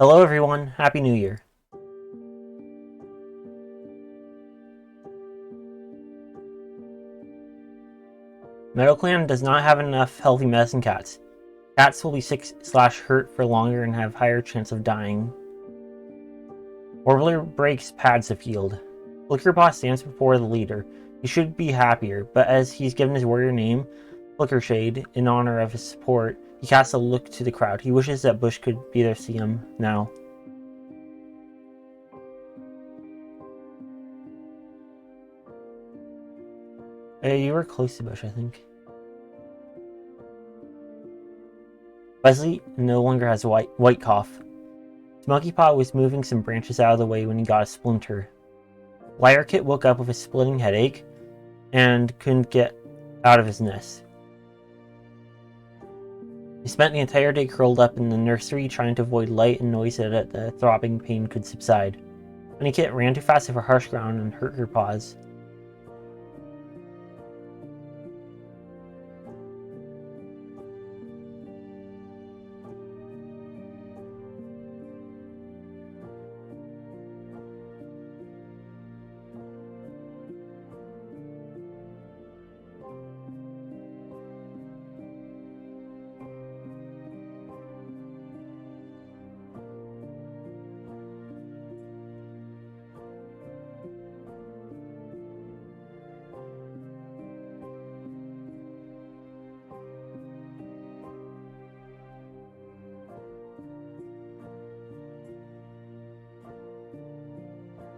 Hello everyone, Happy New Year. Meadowclan does not have enough healthy medicine cats. Cats will be sick/hurt for longer and have higher chance of dying. Warbler breaks pads of field. Flickerpaw stands before the leader. He should be happier, but as he's given his warrior name, Flickershade, in honor of his support, he casts a look to the crowd. He wishes that Bush could be there to see him now. Hey, you were close to Bush, I think. Leslie no longer has white cough. Smokeypaw was moving some branches out of the way when he got a splinter. Wirekit woke up with a splitting headache and couldn't get out of his nest. He spent the entire day curled up in the nursery trying to avoid light and noise so that the throbbing pain could subside. Honeykit ran too fast over harsh ground and hurt her paws.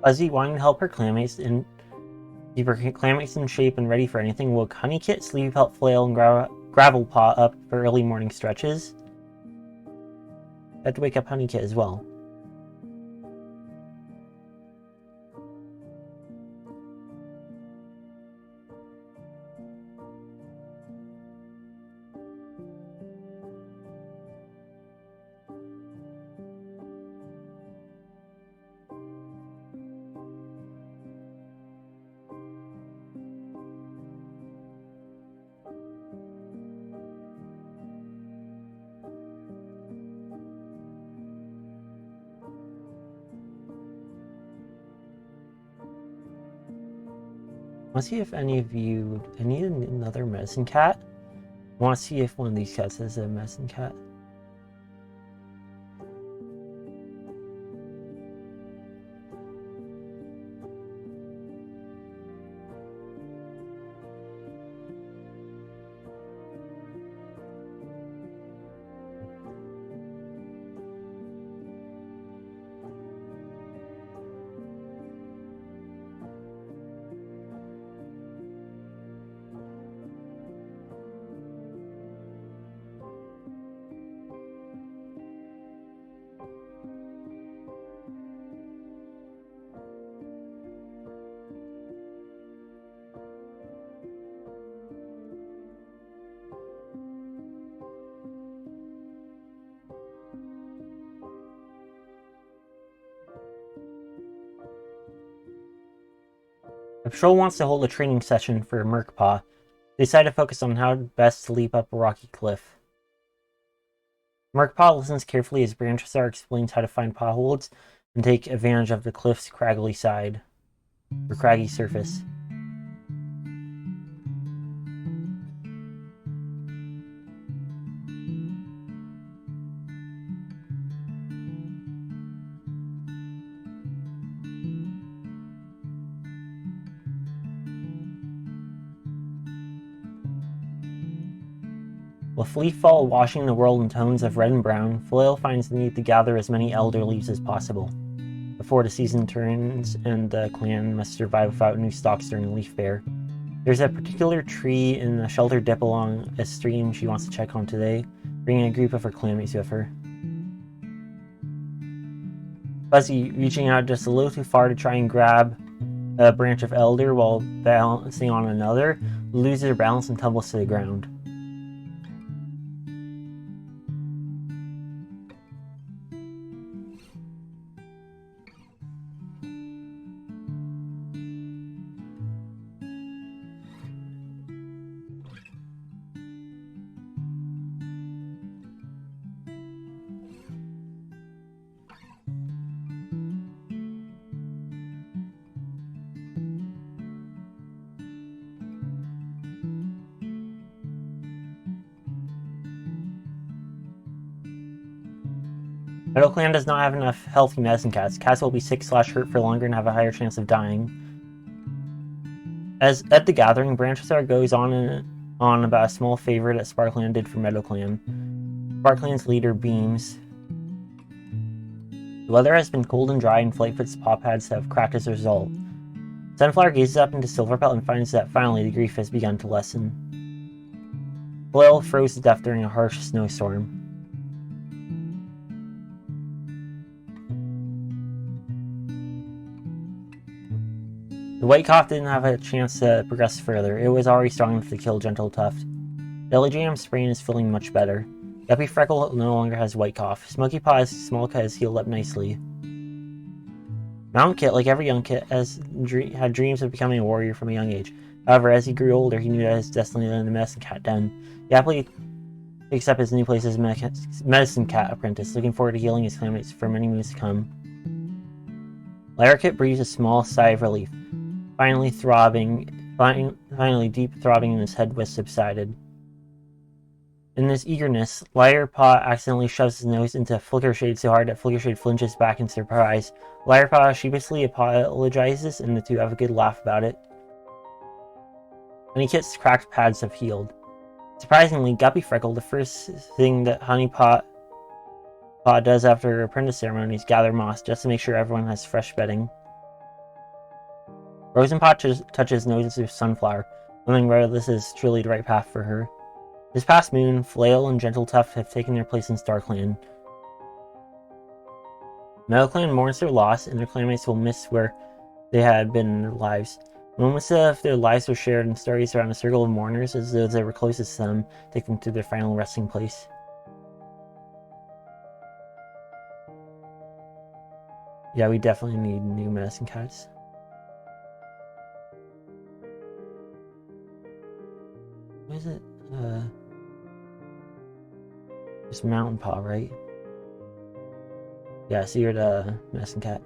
Fuzzy, wanting to help her clanmates and keep her clanmates in shape and ready for anything, woke Honeykit, Sleepypelt, Flail, and Gravelpaw up for early morning stretches. Had to wake up Honeykit as well. Want to see if any of you... I need another medicine cat. Want to see if one of these cats is a medicine cat. The patrol wants to hold a training session for Merkpaw. They decide to focus on how best to leap up a rocky cliff. Merkpaw listens carefully as Branchestar explains how to find potholes and take advantage of the cliff's craggy side, or craggy surface. With leaf-fall washing the world in tones of red and brown, Flail finds the need to gather as many elder leaves as possible before the season turns and the clan must survive without new stalks during Leaf Fair. There's a particular tree in a sheltered dip along a stream she wants to check on today, bringing a group of her clanmates with her. Fuzzy, reaching out just a little too far to try and grab a branch of elder while balancing on another, loses her balance and tumbles to the ground. Meadowclan does not have enough healthy medicine cats. Cats will be sick/hurt for longer and have a higher chance of dying. As at the gathering, Branchstar goes on about a small favor that Sparkland did for Meadowclan. Sparkland's leader beams. The weather has been cold and dry, and Flightfoot's paw pads have cracked as a result. Sunflower gazes up into Silverpelt and finds that finally the grief has begun to lessen. Flail froze to death during a harsh snowstorm. The White Cough didn't have a chance to progress further. It was already strong enough to kill Gentle Tuft. Jellyjam's sprain is feeling much better. Guppy Freckle no longer has White Cough. Smoky Paw's small cut has healed up nicely. Mountain Kit, like every young kit, had dreams of becoming a warrior from a young age. However, as he grew older, he knew that his destiny lay in the medicine cat den. He happily takes up his new place as medicine cat apprentice, looking forward to healing his clanmates for many moons to come. Larroquet breathes a small sigh of relief. Finally deep throbbing in his head was subsided. In this eagerness, Liarpaw accidentally shoves his nose into Flickershade so hard that Flickershade flinches back in surprise. Liarpaw sheepishly apologizes, and the two have a good laugh about it. Honeykit's cracked pads have healed. Surprisingly, Guppy Freckle, the first thing that Honeypaw does after her apprentice ceremony is gather moss just to make sure everyone has fresh bedding. Rosenpaw touches noses of Sunflower, wondering whether this is truly the right path for her. This past moon, Flail and Gentle Tuft have taken their place in StarClan. Meadowclan mourns their loss, and their clanmates will miss where they had been in their lives. Moments of their lives were shared in stories around a circle of mourners, as those that were closest to them take them to their final resting place. Yeah, we definitely need new medicine cats. What is it? Just Mountain Paw, right? Yeah, so you're the medicine cat.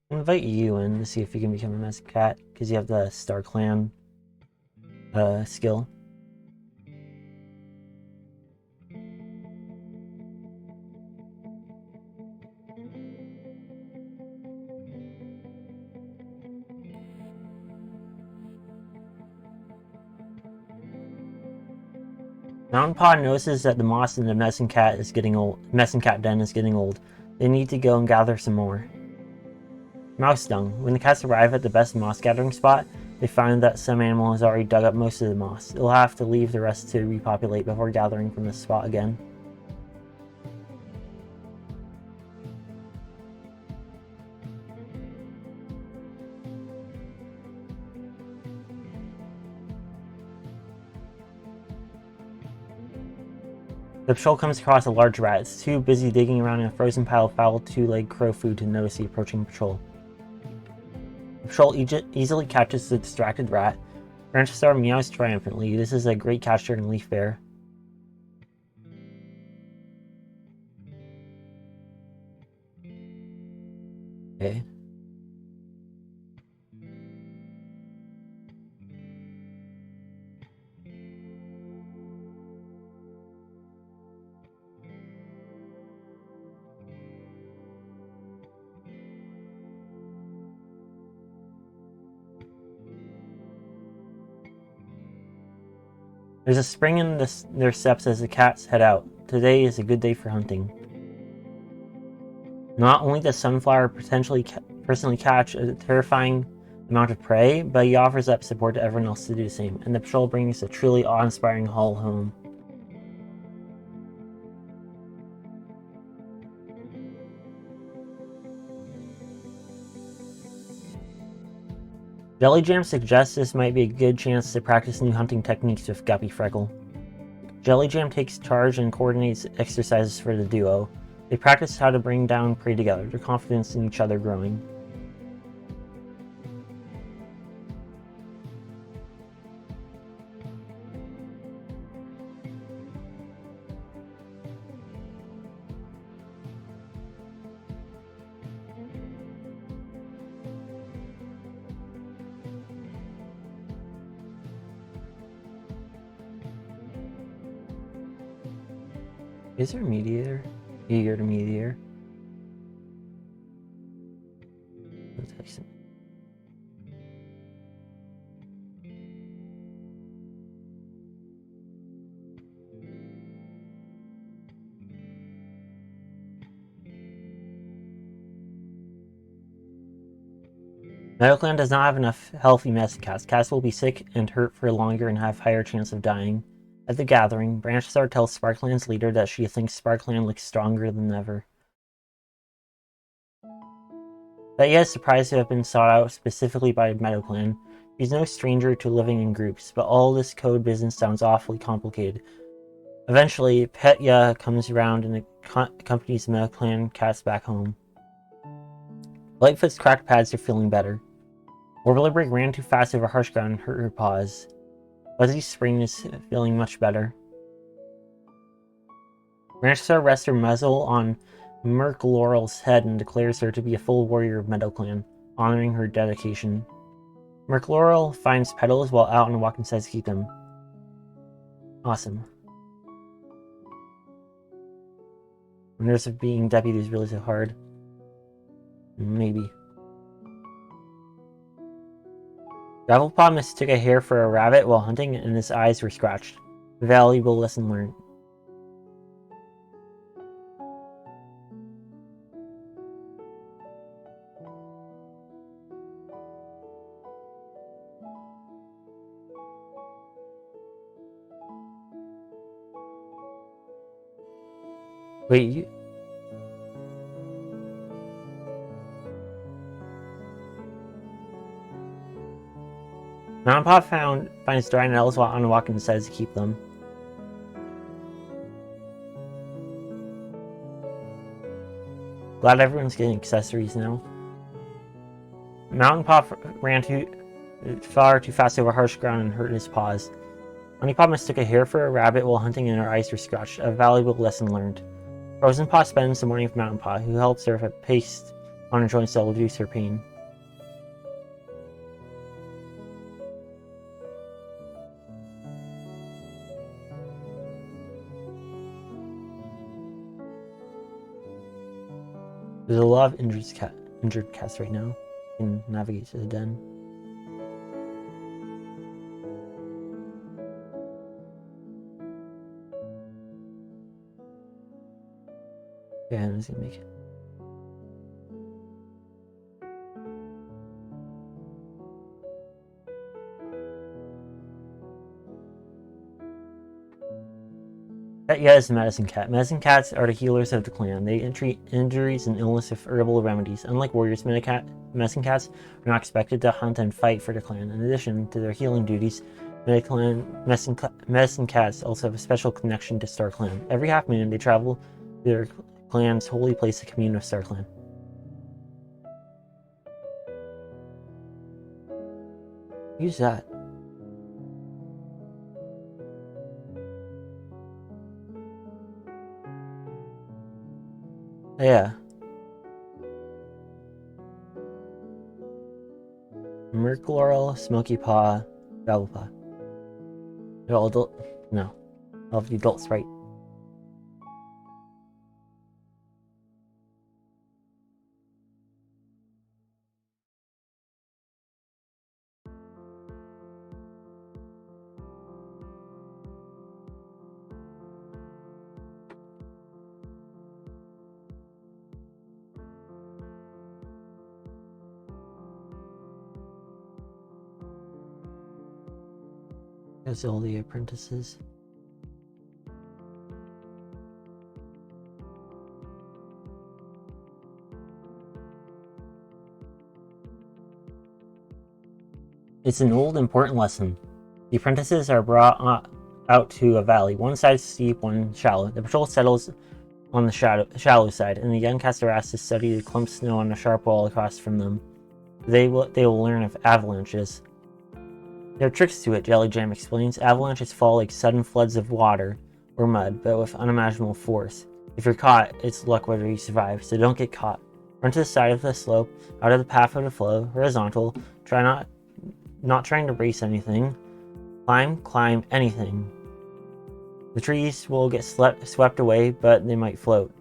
I'll invite you in to see if you can become a medicine cat, because you have the StarClan skill. Mountain Paw notices that the moss in the medicine cat den is getting old. They need to go and gather some more. Mouse dung. When the cats arrive at the best moss gathering spot, they find that some animal has already dug up most of the moss. They'll have to leave the rest to repopulate before gathering from this spot again. The patrol comes across a large rat. It's too busy digging around in a frozen pile of foul two-legged crow food to notice the approaching patrol. The patrol easily catches the distracted rat. Branchstar meows triumphantly. This is a great catch during Leaf Bear. Okay. There's a spring in their steps as the cats head out. Today is a good day for hunting. Not only does Sunflower personally catch a terrifying amount of prey, but he offers up support to everyone else to do the same, and the patrol brings a truly awe-inspiring haul home. Jelly Jam suggests this might be a good chance to practice new hunting techniques with Guppy Freckle. Jelly Jam takes charge and coordinates exercises for the duo. They practice how to bring down prey together, their confidence in each other growing. Is there a mediator? Eager to mediator. Meadowclan does not have enough healthy medicine cats. Cats will be sick and hurt for longer and have higher chance of dying. At the gathering, Branchstar tells Sparkland's leader that she thinks Sparkland looks stronger than ever. Betty is surprised to have been sought out specifically by Meadowclan. She's no stranger to living in groups, but all this code business sounds awfully complicated. Eventually, Petya comes around and accompanies Meadowclan cats back home. Lightfoot's cracked pads are feeling better. Warbler ran too fast over harsh ground and hurt her paws. Buzzy's spring is feeling much better. Branchstar rests her muzzle on Merc Laurel's head and declares her to be a full warrior of Meadowclan, honoring her dedication. Merc Laurel finds petals while out on a walk and says keep them. Awesome. Wonders if being deputy is really so hard. Maybe. Gravelpaw mistook a hare for a rabbit while hunting and his eyes were scratched. Valuable lesson learned. Wait, you... Mountain Paw finds dry nails while on a walk and decides to keep them. Glad everyone's getting accessories now. Mountain Paw ran far too fast over harsh ground and hurt his paws. Honeypaw mistook a hare for a rabbit while hunting and her eyes were scratched. A valuable lesson learned. Frozen Paw spends the morning with Mountain Paw, who helps her with a paste on her joints to reduce her pain. There's a lot of injured cats right now. You can navigate to the den. Yeah, I'm just gonna make it. Petya is a medicine cat. Medicine cats are the healers of the clan. They treat injuries and illness with herbal remedies. Unlike warriors, medicine cats are not expected to hunt and fight for the clan. In addition to their healing duties, medicine cats also have a special connection to Star Clan. Every half moon, they travel to their clan's holy place to commune with Star Clan. Use that. Yeah. Merc Laurel, Smoky Paw, Gravelpaw. They're all adult. No. All of the adults, right? That's all the apprentices. It's an old, important lesson. The apprentices are brought out to a valley. One side steep, one shallow. The patrol settles on the shallow side, and the young cats are asked to study the clump of snow on a sharp wall across from them. They will learn of avalanches. There are tricks to it, Jelly Jam explains. Avalanches fall like sudden floods of water or mud, but with unimaginable force. If you're caught, it's luck whether you survive, so don't get caught. Run to the side of the slope, out of the path of the flow, horizontal. Try not trying to race anything. Climb anything. The trees will get swept away, but they might float.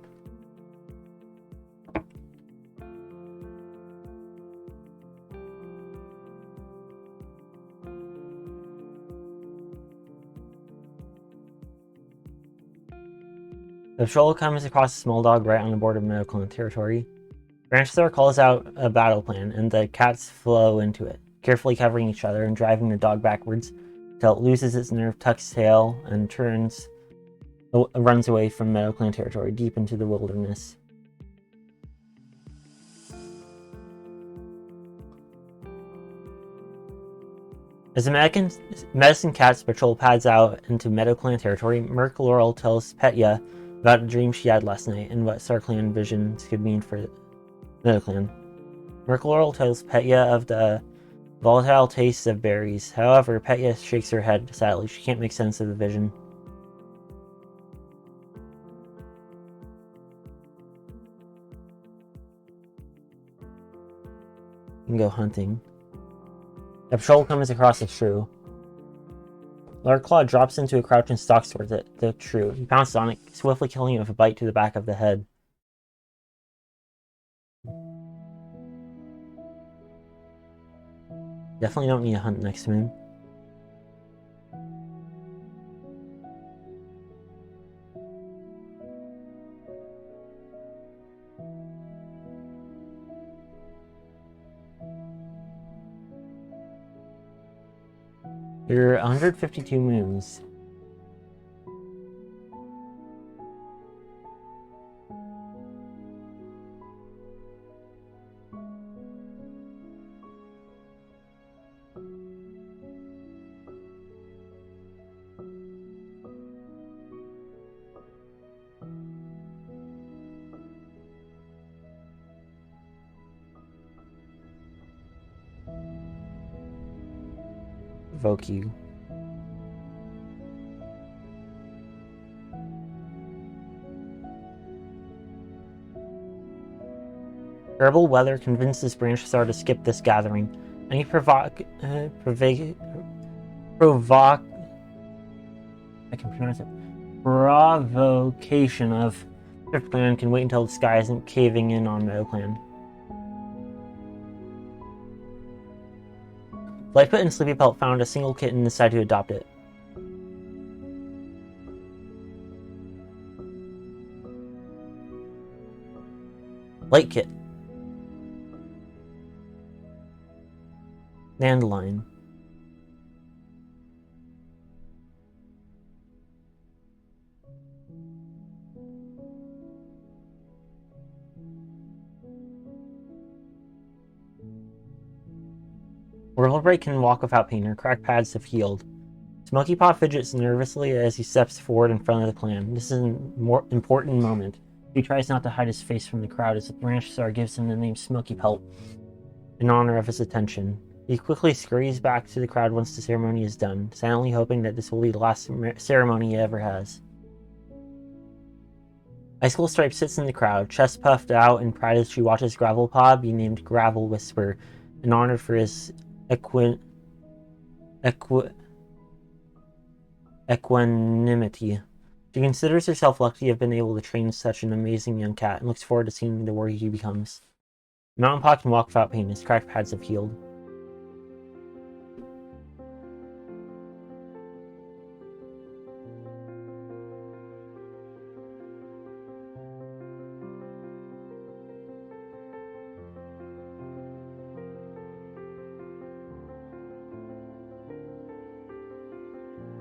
The patrol comes across a small dog right on the border of Meadowclan territory. Branchthor calls out a battle plan, and the cats flow into it, carefully covering each other and driving the dog backwards till it loses its nerve, tucks tail, and runs away from Meadowclan territory deep into the wilderness. As the medicine cat's patrol pads out into Meadowclan territory, Merc Laurel tells Petya about a dream she had last night and what StarClan visions could mean for Meadowclan. Merc Laurel tells Petya of the volatile taste of berries. However, Petya shakes her head sadly. She can't make sense of the vision. You can go hunting. The patrol comes across a shrew. Larkclaw drops into a crouch and stalks towards the shrew. He pounces on it, swiftly killing it with a bite to the back of the head. Definitely don't need to hunt next moon. There are 152 moons. Evoke you. Terrible weather convinces Branchthor to skip this gathering. Any provocation of SwiftClan can wait until the sky isn't caving in on Meadowclan. Lightfoot and Sleepypelt found a single kitten and decided to adopt it. Lightkit. Dandelion. Whirlbreak can walk without pain. Her cracked pads have healed. Smoky Paw fidgets nervously as he steps forward in front of the clan. This is an important moment. He tries not to hide his face from the crowd as the Branchthor gives him the name Smoky Pelt in honor of his attention. He quickly scurries back to the crowd once the ceremony is done, silently hoping that this will be the last ceremony he ever has. Icicle Stripe sits in the crowd, chest puffed out in pride as she watches Gravelpaw be named Gravel Whisper in honor for his equanimity. She considers herself lucky to have been able to train such an amazing young cat and looks forward to seeing the warrior he becomes. Mountain Paw can walk without pain. His cracked pads have healed.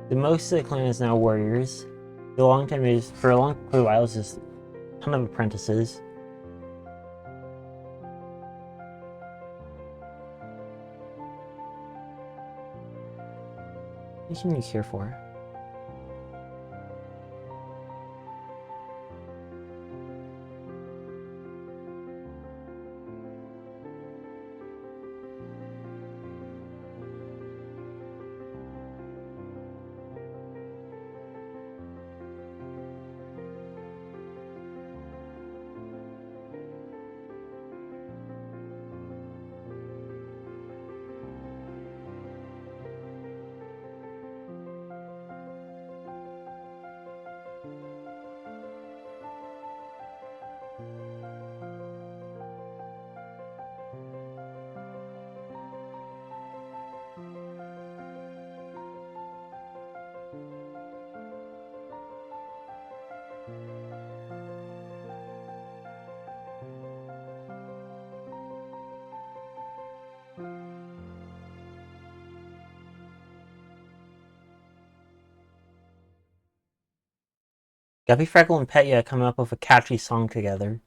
The most of the clan is now warriors. For a long while, it was just a ton of apprentices. What can you care for? Guppy Freckle and Petya come up with a catchy song together.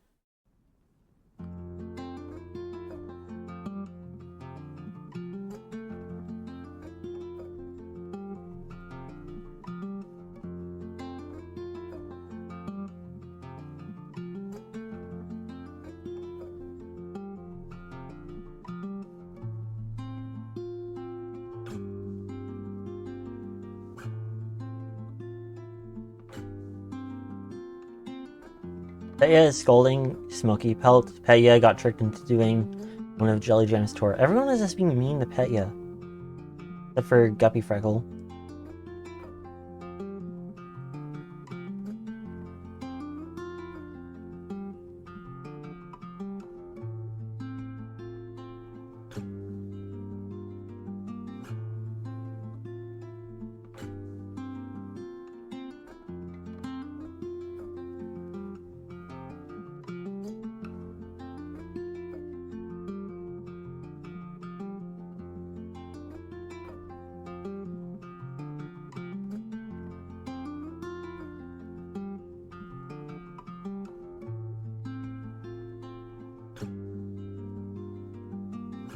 Petya is scolding Smoky Pelt. Petya got tricked into doing one of Jelly Jam's tour. Everyone is just being mean to Petya. Except for Guppy Freckle.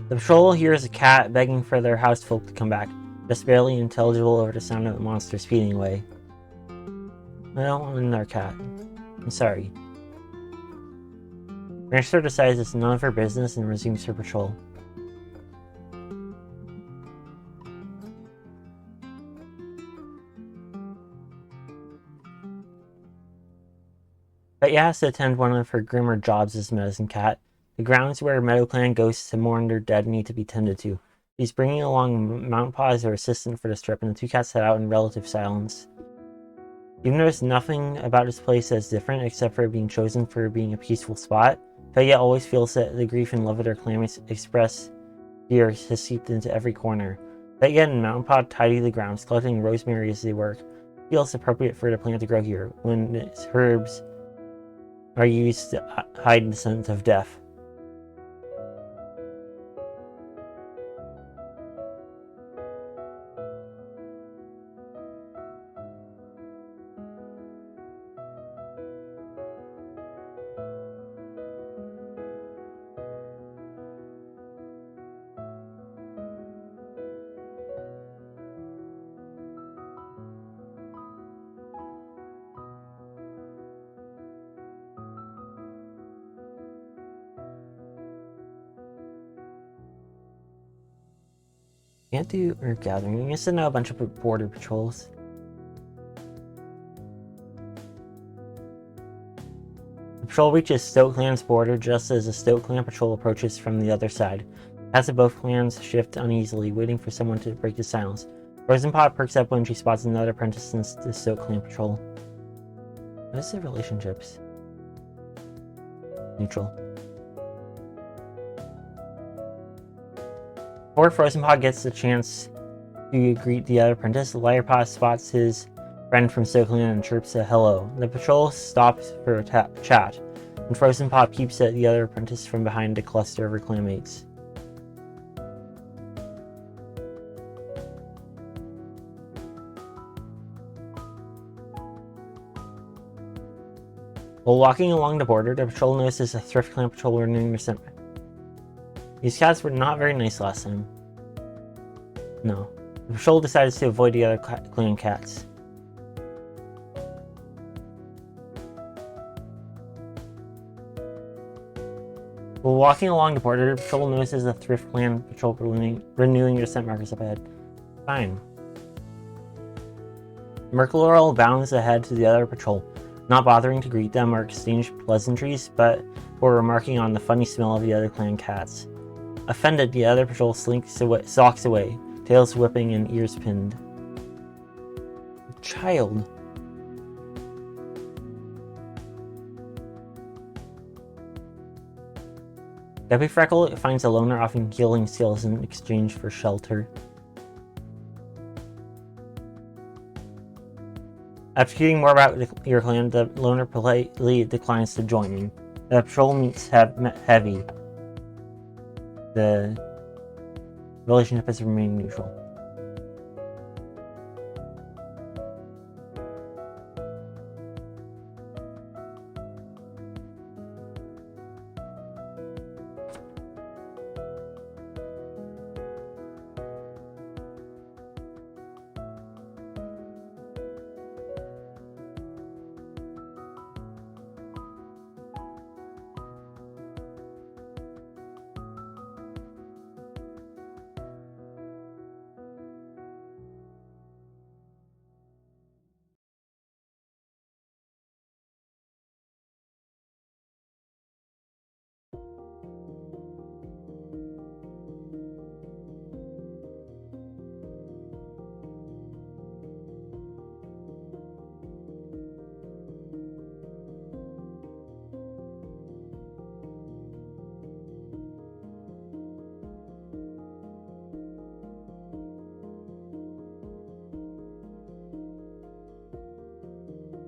The patrol hears a cat begging for their housefolk to come back, just barely intelligible over the sound of the monster speeding away. I don't want another cat. I'm sorry. Rancher decides it's none of her business and resumes her patrol. Petya has to attend one of her grimmer jobs as medicine cat. The grounds where Meadowclan ghosts to mourn their dead need to be tended to. She's bringing along Mount Paw as her assistant for this trip, and the two cats head out in relative silence. You've noticed nothing about this place that's different, except for it being chosen for being a peaceful spot. Petya always feels that the grief and love of their clan express fear has seeped into every corner. Petya and Mount Paw tidy the grounds, collecting rosemary as they work. It feels appropriate for the plant to grow here, when its herbs are used to hide the scent of death. Can't do herb gathering. I guess to know a bunch of border patrols. The patrol reaches Stoat Clan's border just as the Stoat Clan patrol approaches from the other side. As of both clans shift uneasily, waiting for someone to break the silence. Rosenpot perks up when she spots another apprentice in the Stoat Clan patrol. What is their relationships? Neutral. Before Frozenpaw gets the chance to greet the other apprentice, Liarpaw spots his friend from Stoat Clan and chirps a hello. The patrol stops for a chat, and Frozenpaw peeps at the other apprentice from behind a cluster of her clanmates. While walking along the border, the patrol notices a Thrift Clan patrol renewing their sentiment. These cats were not very nice last time. No. The patrol decides to avoid the other clan cats. While walking along the border, the patrol notices a Thrift Clan patrol renewing their scent markers up ahead. Fine. Merclorel bounds ahead to the other patrol, not bothering to greet them or exchange pleasantries, but for remarking on the funny smell of the other clan cats. Offended, the other patrol stalks away, tails whipping and ears pinned. Child. Debbie Freckle finds a loner offering healing skills in exchange for shelter. After hearing more about your clan, the loner politely declines to joining. The patrol meets Heavy. The relationship has remained neutral.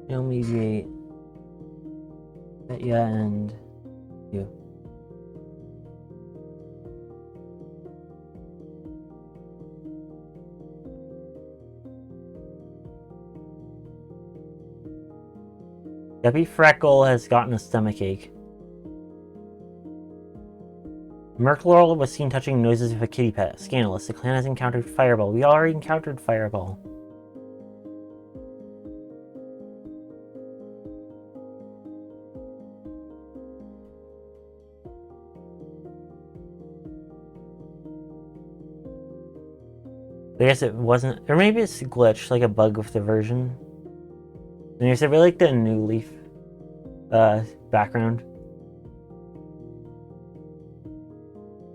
He'll mediate Petya and you. Debbie Freckle has gotten a stomachache. Merclorel was seen touching noses with a kitty pet. Scandalous. The clan has encountered Fireball. We already encountered Fireball. I guess it wasn't, or maybe it's a glitch, like a bug with the version. And I really like the New Leaf background.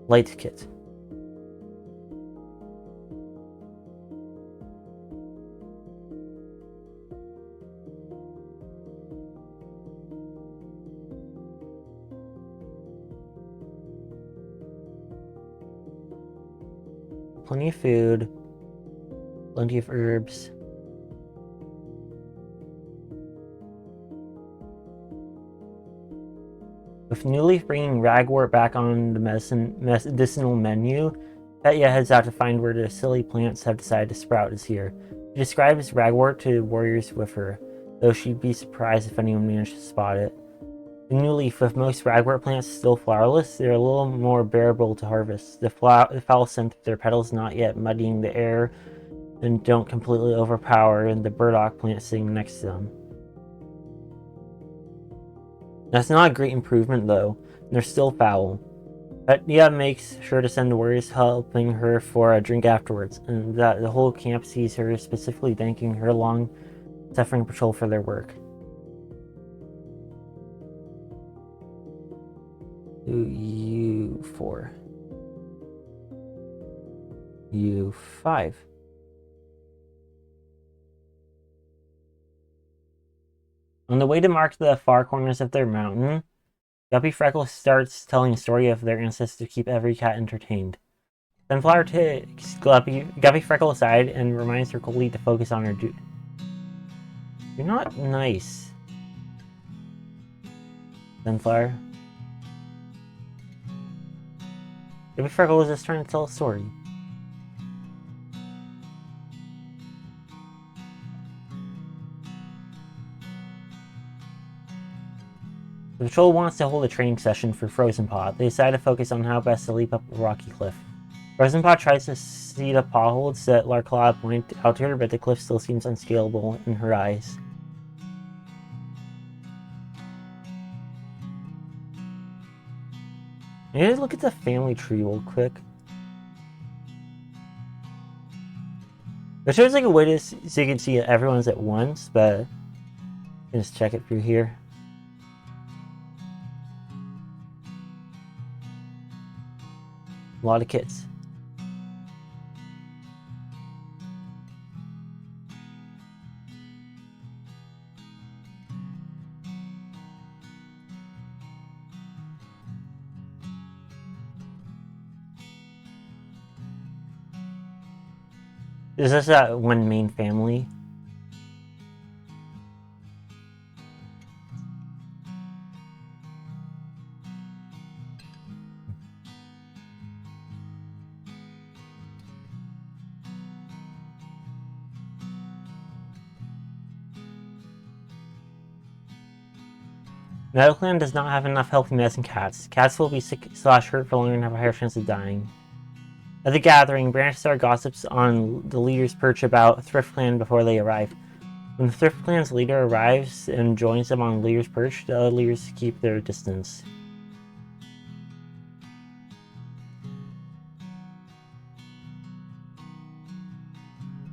Light kit. Plenty of food. Plenty of herbs. With New Leaf bringing ragwort back on the medicinal menu, Petya heads out to find where the silly plants have decided to sprout this year. She describes ragwort to warriors with her, though she'd be surprised if anyone managed to spot it. The New Leaf, with most ragwort plants still flowerless, they're a little more bearable to harvest. The foul scent of their petals not yet muddying the air and don't completely overpower the burdock plant sitting next to them. That's not a great improvement though, and they're still foul. Petya makes sure to send the warriors helping her for a drink afterwards, and that the whole camp sees her specifically thanking her long-suffering patrol for their work. You 4. You 5. On the way to mark the far corners of their mountain, Guppy Freckle starts telling a story of their ancestors to keep every cat entertained. Sunflower takes Guppy Freckle aside and reminds her coldly to focus on her duty. You're not nice, Sunflower. Guppy Freckle was just trying to tell a story. The patrol wants to hold a training session for Frozen Pot. They decide to focus on how best to leap up a rocky cliff. Resinpot tries to seed a potholes that Larclaw pointed out to her, but the cliff still seems unscalable in her eyes. Maybe look at the family tree real quick. It shows like a way to so you can see everyone's at once, but just check it through here. A lot of kids. Is this that one main family? Meadowclan does not have enough healthy medicine cats. Cats will be sick/hurt for longer and have a higher chance of dying. At the gathering, Branchstar gossips on the leader's perch about ThriftClan before they arrive. When the ThriftClan's leader arrives and joins them on the leader's perch, the other leaders keep their distance.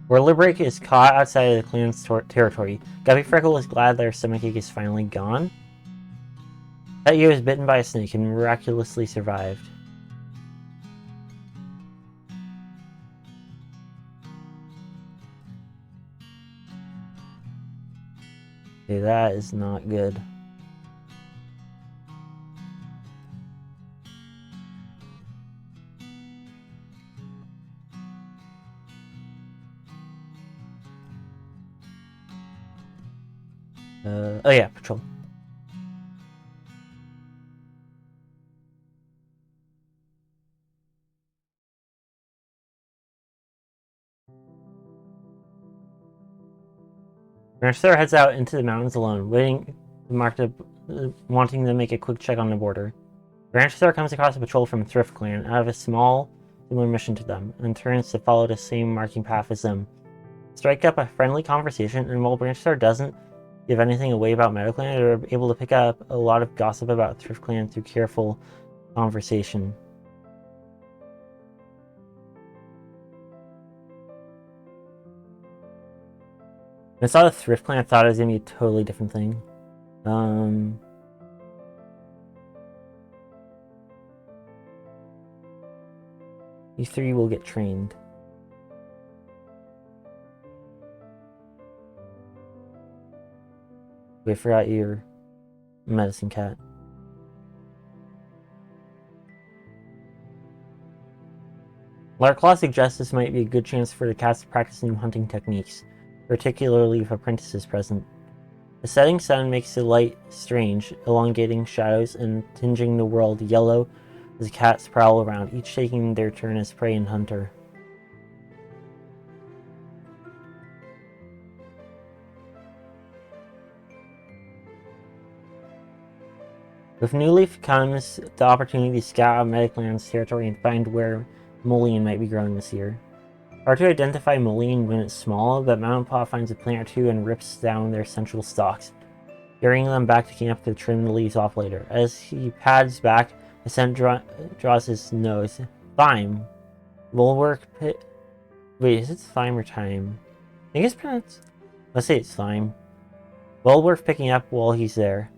Lullaby is caught outside of the clan's territory. Guppy Freckle is glad their stomachache is finally gone. That year was bitten by a snake and miraculously survived. Okay, that is not good. Oh yeah, patrol. Branchstar heads out into the mountains alone, wanting to make a quick check on the border. Branchstar comes across a patrol from ThriftClan out of a small, similar mission to them, and turns to follow the same marking path as them. Strike up a friendly conversation, and while Branchstar doesn't give anything away about Meadowclan, they're able to pick up a lot of gossip about ThriftClan through careful conversation. I saw the ThriftClan, I thought it was going to be a totally different thing. You three will get trained. We forgot your medicine cat. Larclaw suggests this might be a good chance for the cats to practice new hunting techniques, particularly if apprentices present. The setting sun makes the light strange, elongating shadows and tinging the world yellow as the cats prowl around, each taking their turn as prey and hunter. With New Leaf comes the opportunity to scout out Meadowclan's territory and find where mullein might be growing this year. Hard to identify mullein when it's small, but Mountain Paw finds a plant or two and rips down their central stalks, carrying them back to camp to trim the leaves off later. As he pads back, the scent draws his nose. Thyme. Wait, is it thyme or thyme? I think it's pronounced. Let's say it's thyme. Well worth picking up while he's there.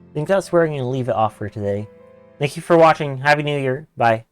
I think that's where I'm going to leave it off for today. Thank you for watching. Happy New Year. Bye.